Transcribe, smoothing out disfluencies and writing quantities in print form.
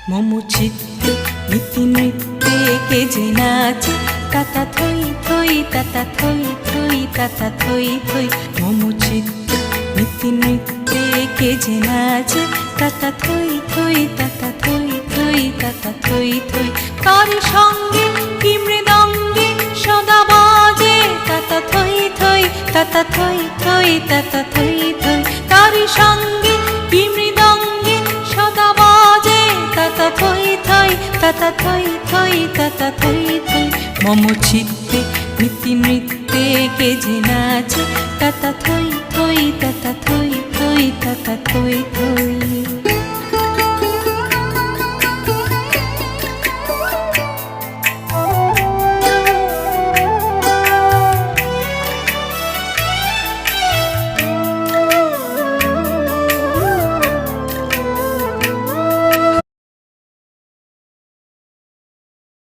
মম চিত্ত নীতি নৃত্যে কে যে নাচে তাতা থই থই তাতা থই থই তাতা থই থই। মম চিত্ত নীতি নৃত্যে কে যে নাচে তাতা থই থই তাতা থই থই তাতা থই থই। তারি সঙ্গে কি মৃদঙ্গে সদা বাজে তাতা থই থই তাতা থই থই তাতা থই থই। তারি সঙ্গে কি মৃদঙ্গে সদা বাজে তাতা থই থই তাতা থই থই তাতা থই থই। মম চিত্তে নীতি নৃত্যে কে যে নাচে তাতা থই থই তাতা থই থই তাতা থই থই।